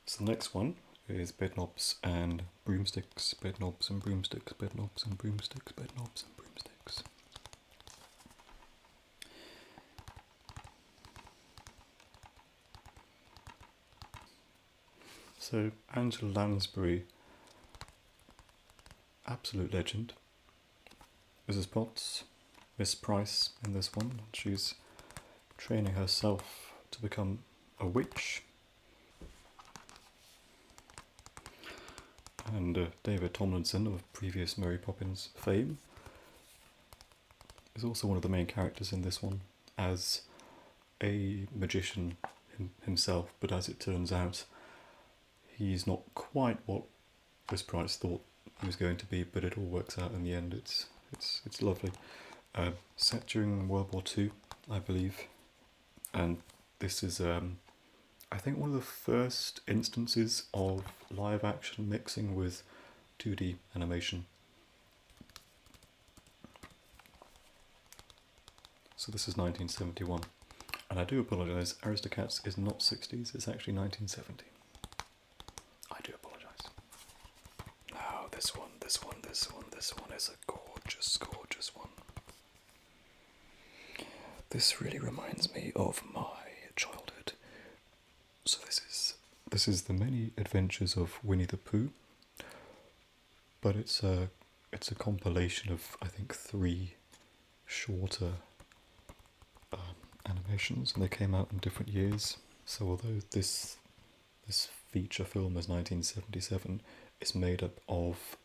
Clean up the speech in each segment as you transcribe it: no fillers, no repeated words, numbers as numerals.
So the next one is Bedknobs and Broomsticks, Bedknobs and Broomsticks, Bedknobs and Broomsticks, Bedknobs and Broomsticks. So Angela Lansbury, absolute legend. Mrs. Potts, Miss Price in this one. She's training herself to become a witch. And David Tomlinson of previous Mary Poppins fame is also one of the main characters in this one as a magician himself, but as it turns out, he's not quite what Miss Price thought he was going to be, but it all works out in the end. It's lovely. Set during World War II, I believe, and this is I think one of the first instances of live action mixing with 2D animation. So this is 1971, and I do apologise, Aristocats is not 60s, it's actually 1970. I do apologise. Now this one is a gorgeous, gorgeous one. This really reminds me of my childhood. So this is the many adventures of Winnie the Pooh, but it's a compilation of, I think, 3 shorter animations, and they came out in different years. So although this feature film is 1977, it's made up of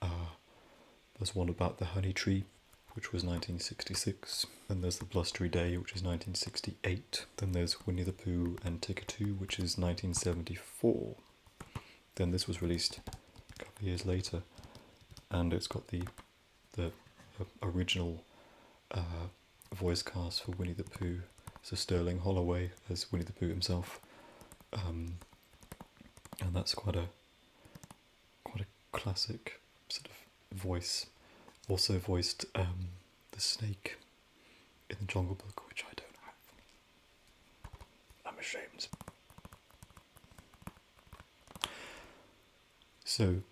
there's one about the honey tree, which was 1966. Then there's The Blustery Day, which is 1968. Then there's Winnie the Pooh and Tickatoo, which is 1974. Then this was released a couple of years later, and it's got the original voice cast for Winnie the Pooh, so Sterling Holloway as Winnie the Pooh himself, and that's quite a classic sort of voice. Also voiced the snake in the Jungle Book, which I don't have. I'm ashamed. So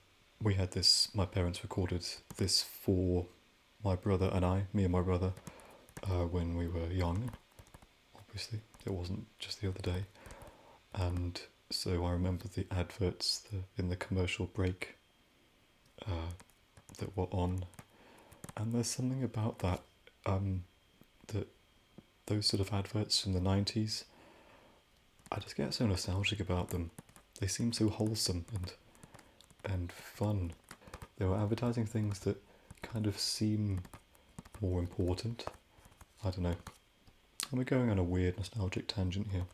we had this, my parents recorded this for my brother and I, me and my brother, when we were young. Obviously, it wasn't just the other day. And so I remember the adverts in the commercial break that were on. And there's something about that, that those sort of adverts from the 90s, I just get so nostalgic about them. They seem so wholesome and fun. They were advertising things that kind of seem more important. I don't know. And we're going on a weird nostalgic tangent here.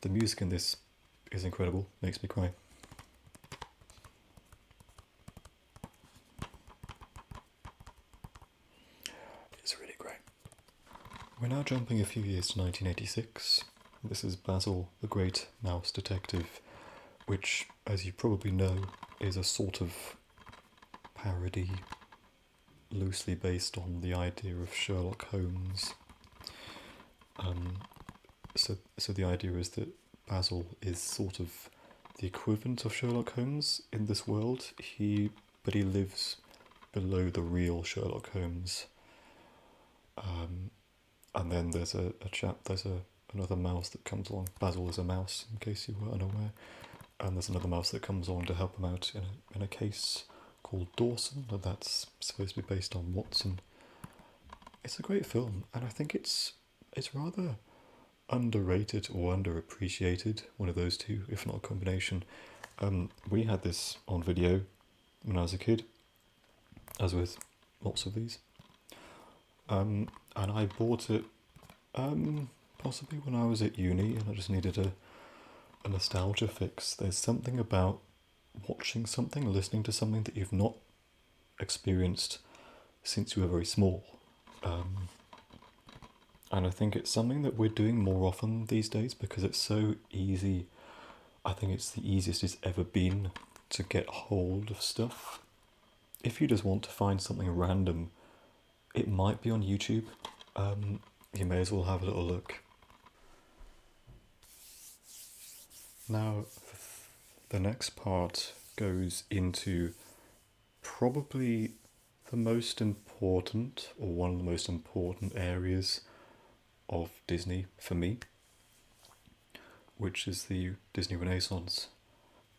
The music in this is incredible, makes me cry. It's really great. We're now jumping a few years to 1986. This is Basil the Great Mouse Detective, which, as you probably know, is a sort of parody loosely based on the idea of Sherlock Holmes. So the idea is that Basil is sort of the equivalent of Sherlock Holmes in this world. But he lives below the real Sherlock Holmes. And then there's another mouse that comes along. Basil is a mouse, in case you were unaware. And there's another mouse that comes along to help him out in a case called Dawson, and that's supposed to be based on Watson. It's a great film, and I think it's rather underrated or underappreciated, one of those two, if not a combination. We had this on video when I was a kid, as with lots of these. And I bought it possibly when I was at uni, and I just needed a nostalgia fix. There's something about watching something, listening to something that you've not experienced since you were very small. And I think it's something that we're doing more often these days because it's so easy. I think it's the easiest it's ever been to get hold of stuff. If you just want to find something random, it might be on YouTube. You may as well have a little look. Now, the next part goes into probably the most important, or one of the most important areas of Disney for me, which is the Disney Renaissance.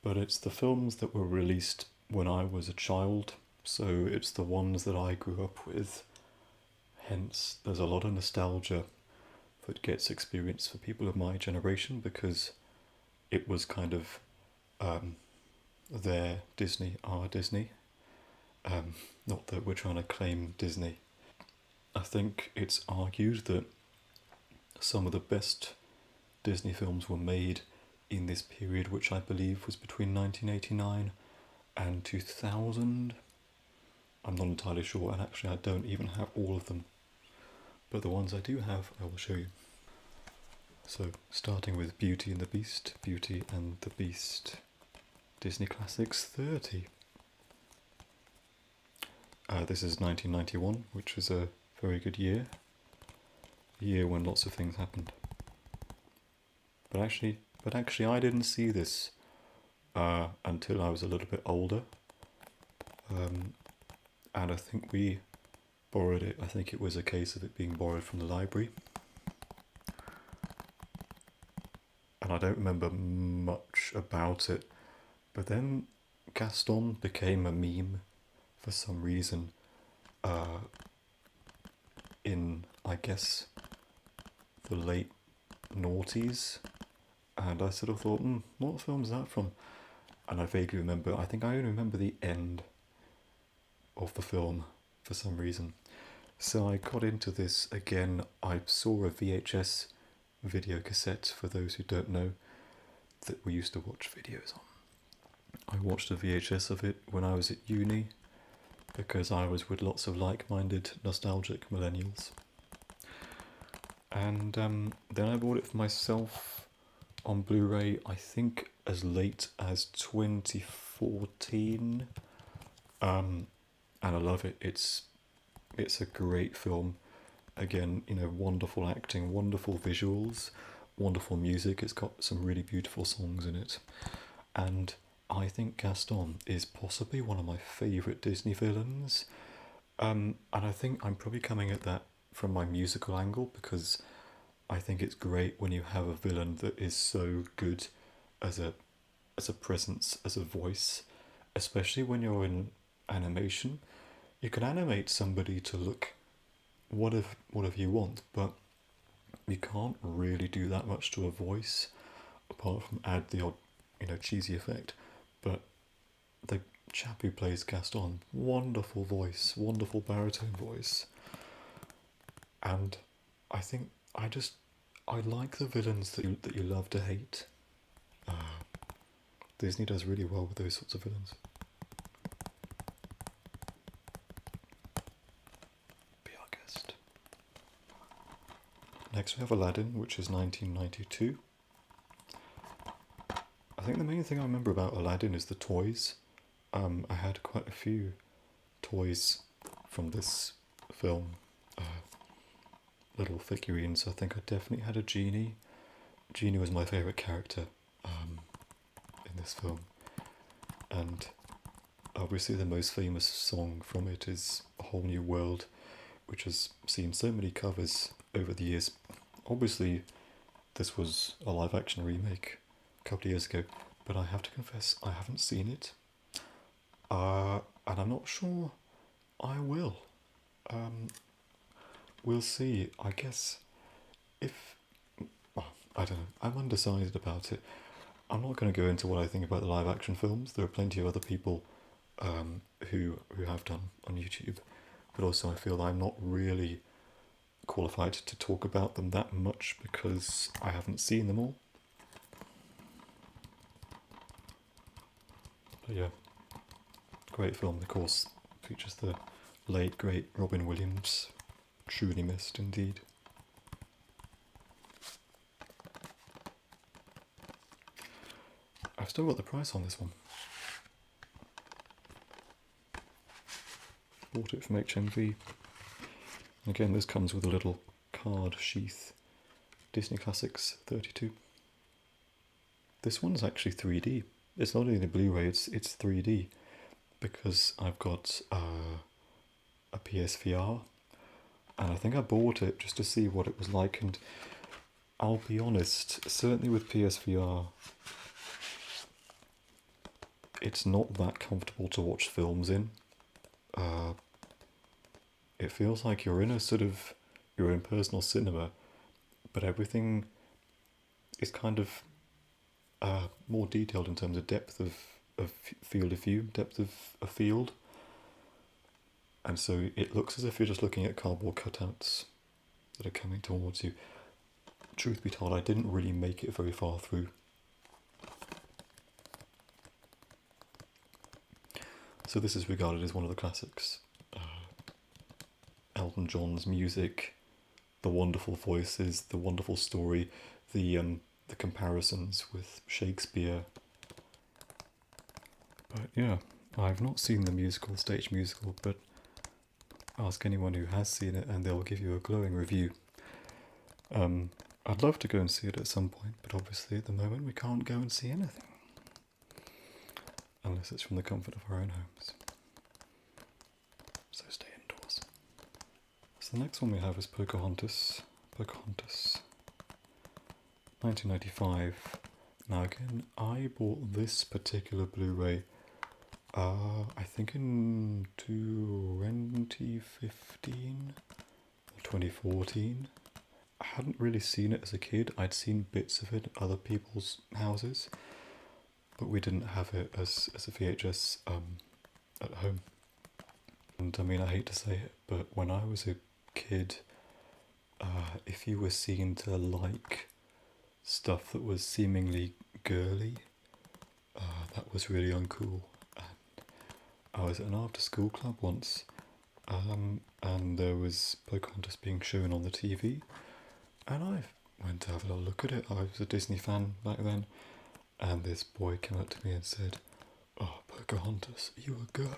But it's the films that were released when I was a child, so it's the ones that I grew up with. Hence, there's a lot of nostalgia that gets experienced for people of my generation because it was kind of their Disney, our Disney. Not that we're trying to claim Disney. I think it's argued that some of the best Disney films were made in this period, which I believe was between 1989 and 2000. I'm not entirely sure, and actually I don't even have all of them. But the ones I do have, I will show you. So, starting with Beauty and the Beast, Beauty and the Beast, Disney Classics 30. This is 1991, which is a very good year. A year when lots of things happened. But actually, I didn't see this until I was a little bit older. And I think we borrowed it. I think it was a case of it being borrowed from the library. And I don't remember much about it. But then Gaston became a meme for some reason in, I guess, the late noughties. And I sort of thought, what film is that from? And I vaguely remember, I think I only remember the end of the film for some reason. So I got into this again. I saw a VHS video cassette, for those who don't know, that we used to watch videos on. I watched a VHS of it when I was at uni because I was with lots of like-minded, nostalgic millennials. And then I bought it for myself on Blu-ray, I think as late as 2014. And I love it. It's a great film. Again, wonderful acting, wonderful visuals, wonderful music. It's got some really beautiful songs in it. And I think Gaston is possibly one of my favourite Disney villains. And I think I'm probably coming at that from my musical angle because I think it's great when you have a villain that is so good as a presence, as a voice, especially when you're in animation. You can animate somebody to look whatever you want, but you can't really do that much to a voice apart from add the odd, cheesy effect. But the chap who plays Gaston, wonderful voice, wonderful baritone voice. And I think I like the villains that you love to hate. Disney does really well with those sorts of villains. Be our guest. Next we have Aladdin, which is 1992. I think the main thing I remember about Aladdin is the toys. I had quite a few toys from this film. Little figurines. I think I definitely had a genie. Genie was my favourite character in this film. And obviously the most famous song from it is A Whole New World, which has seen so many covers over the years. Obviously this was a live action remake a couple of years ago, but I have to confess I haven't seen it. And I'm not sure I will. We'll see. I guess I don't know. I'm undecided about it. I'm not going to go into what I think about the live action films. There are plenty of other people who have done on YouTube, but also I feel I'm not really qualified to talk about them that much because I haven't seen them all. But yeah, great film. Of course, features the late great Robin Williams. Truly missed indeed. I've still got the price on this one. Bought it from HMV. And again, this comes with a little card sheath. Disney Classics 32. this one's actually 3D. It's not only the Blu-ray, it's 3D because I've got a PSVR, and I think I bought it just to see what it was like. And I'll be honest, certainly with PSVR, it's not that comfortable to watch films in. It feels like you're in a sort of your own personal cinema, but everything is kind of more detailed in terms of depth of field of view, depth of a field. And so it looks as if you're just looking at cardboard cutouts that are coming towards you. Truth be told, I didn't really make it very far through. So this is regarded as one of the classics. Elton John's music, the wonderful voices, the wonderful story, the comparisons with Shakespeare. But yeah, I've not seen the stage musical, but ask anyone who has seen it and they'll give you a glowing review. I'd love to go and see it at some point, but obviously at the moment we can't go and see anything. Unless it's from the comfort of our own homes. So stay indoors. So the next one we have is Pocahontas. 1995. Now again, I bought this particular Blu-ray I think in 2015 or 2014. I hadn't really seen it as a kid. I'd seen bits of it at other people's houses, but we didn't have it as a VHS at home. And I mean, I hate to say it, but when I was a kid, if you were seen to like stuff that was seemingly girly, that was really uncool. And I was at an after-school club once, and there was Pocahontas being shown on the TV, and I went to have a little look at it. I was a Disney fan back then, and this boy came up to me and said, "Oh, Pocahontas, are you a girl?"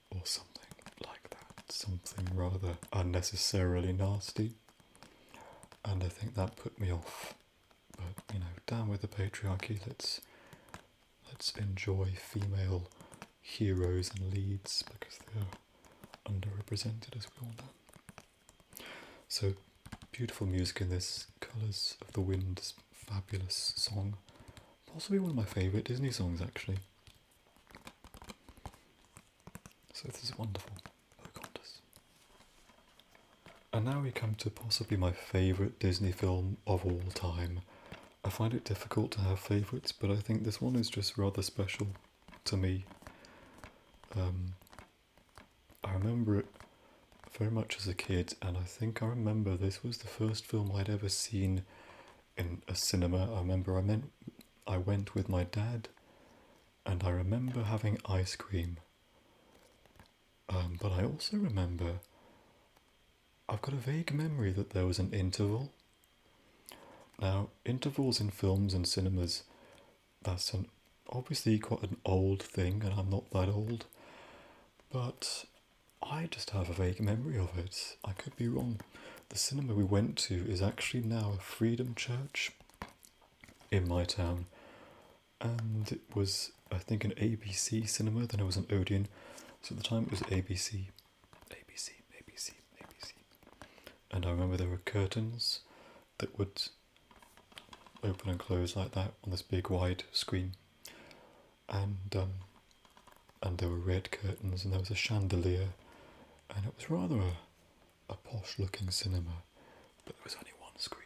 Or something like that. Something rather unnecessarily nasty. And I think that put me off. But, you know, down with the patriarchy, let's enjoy female heroes and leads because they are underrepresented, as we all know. So, beautiful music in this. Colours of the Wind, fabulous song. Possibly one of my favourite Disney songs, actually. So this is wonderful. Pocahontas. And now we come to possibly my favourite Disney film of all time. I find it difficult to have favourites, but I think this one is just rather special to me. I remember it very much as a kid, and I think I remember this was the first film I'd ever seen in a cinema. I remember I went with my dad, and I remember having ice cream. But I also remember, I've got a vague memory that there was an interval. Now, intervals in films and cinemas, that's obviously quite an old thing, and I'm not that old, but I just have a vague memory of it. I could be wrong. The cinema we went to is actually now a Freedom Church in my town, and it was, I think, an ABC cinema, then it was an Odeon, so at the time it was ABC. And I remember there were curtains that would open and close like that on this big wide screen, and there were red curtains, and there was a chandelier, and it was rather a posh looking cinema, but there was only one screen.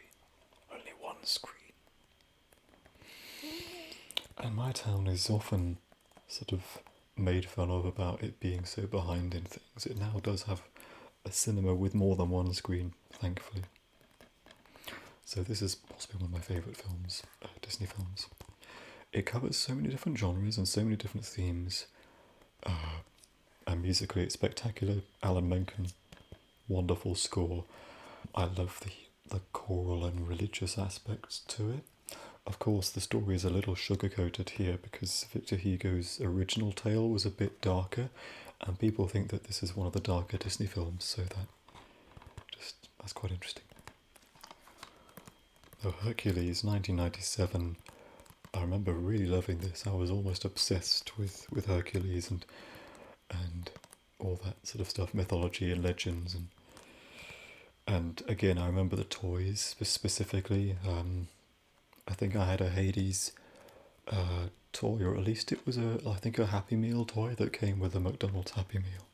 And my town is often sort of made fun of about it being so behind in things. It now does have a cinema with more than one screen, thankfully. So this is possibly one of my favourite films, Disney films. It covers so many different genres and so many different themes. And musically it's spectacular. Alan Menken, wonderful score. I love the choral and religious aspects to it. Of course, the story is a little sugar-coated here because Victor Hugo's original tale was a bit darker, and people think that this is one of the darker Disney films, so that's quite interesting. So Hercules, 1997. I remember really loving this. I was almost obsessed with Hercules and all that sort of stuff, mythology and legends, and again I remember the toys specifically. I think I had a Hades toy, or at least it was I think a Happy Meal toy that came with a McDonald's Happy Meal.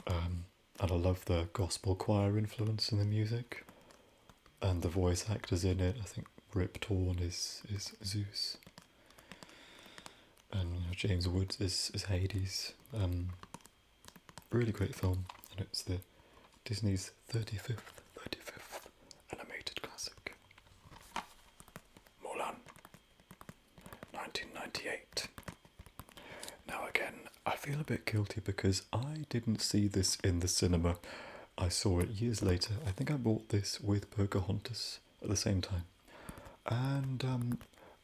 And I love the gospel choir influence in the music, and the voice actors in it. I think Rip Torn is Zeus, and James Woods is Hades. Really great film, and it's the Disney's 35th animated classic. Mulan, 1998. Now again, I feel a bit guilty because I didn't see this in the cinema. I saw it years later. I think I bought this with Pocahontas at the same time. And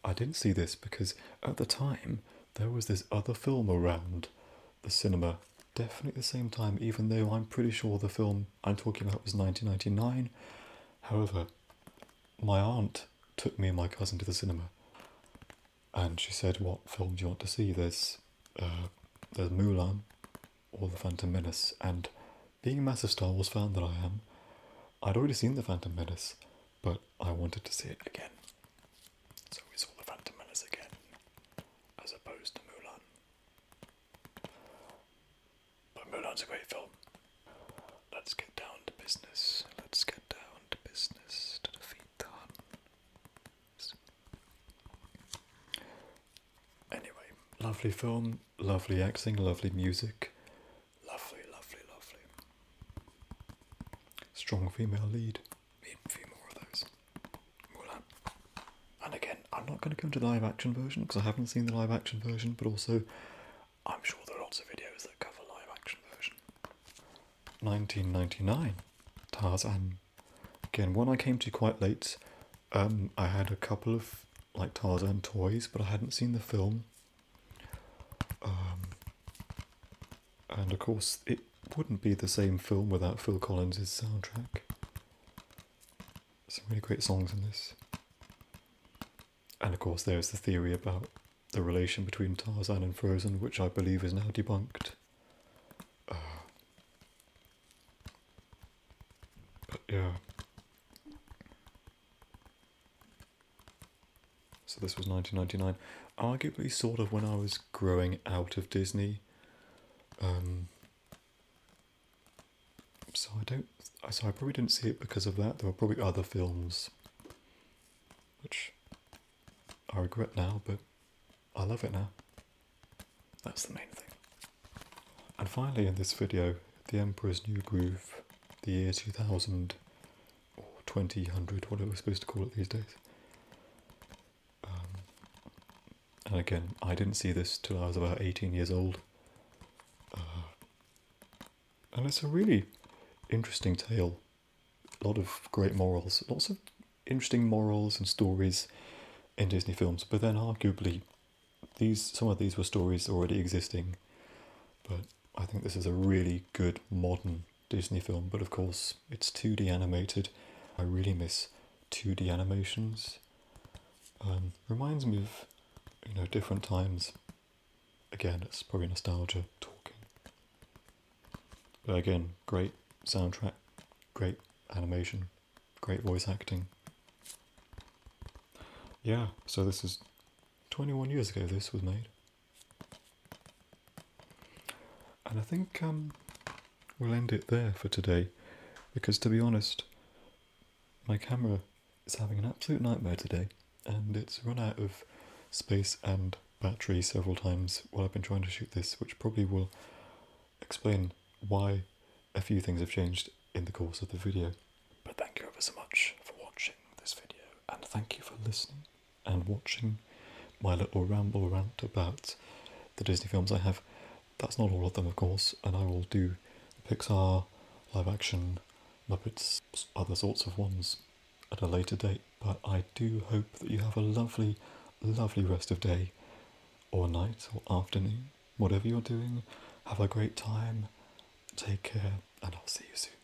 I didn't see this because at the time there was this other film around the cinema, definitely at the same time, even though I'm pretty sure the film I'm talking about was 1999. However, my aunt took me and my cousin to the cinema, and she said, "What film do you want to see? There's Mulan or The Phantom Menace." And being a massive Star Wars fan that I am, I'd already seen The Phantom Menace, but I wanted to see it again. So we saw The Phantom Menace again, as opposed to Mulan. But Mulan's a great film. Let's get down to business. Let's get down to business to defeat the Huns. Anyway, lovely film, lovely acting, lovely music. Lovely. Strong female lead. Need a few more of those. Mulan. And again, I'm not going to go into the live action version because I haven't seen the live action version, but also I'm sure there are lots of videos that cover live action version. 1999. Tarzan. Again, one I came to quite late. I had a couple of like Tarzan toys, but I hadn't seen the film. And of course, it wouldn't be the same film without Phil Collins' soundtrack. Some really great songs in this. And of course, there's the theory about the relation between Tarzan and Frozen, which I believe is now debunked. But yeah. So this was 1999. Arguably sort of when I was growing out of Disney. So I probably didn't see it because of that. There were probably other films, which I regret now, but I love it now. That's the main thing. And finally in this video, The Emperor's New Groove, the year 2000, or 2000, whatever we're supposed to call it these days. And again, I didn't see this till I was about 18 years old. And it's a really interesting tale. A lot of great morals, lots of interesting morals and stories in Disney films, but then arguably some of these were stories already existing. But I think this is a really good modern Disney film, but of course it's 2D animated. I really miss 2D animations. Reminds me of, different times. Again, it's probably nostalgia talking. But again, great soundtrack, great animation, great voice acting. Yeah, so this is 21 years ago this was made. And I think we'll end it there for today, because to be honest, my camera is having an absolute nightmare today, and it's run out of space and battery several times while I've been trying to shoot this, which probably will explain why a few things have changed in the course of the video. But thank you ever so much for watching this video, and thank you for listening and watching my little ramble rant about the Disney films I have. That's not all of them, of course, and I will do Pixar, live action, Muppets, other sorts of ones at a later date. But I do hope that you have a lovely, lovely rest of day, or night, or afternoon, whatever you're doing. Have a great time, take care, and I'll see you soon.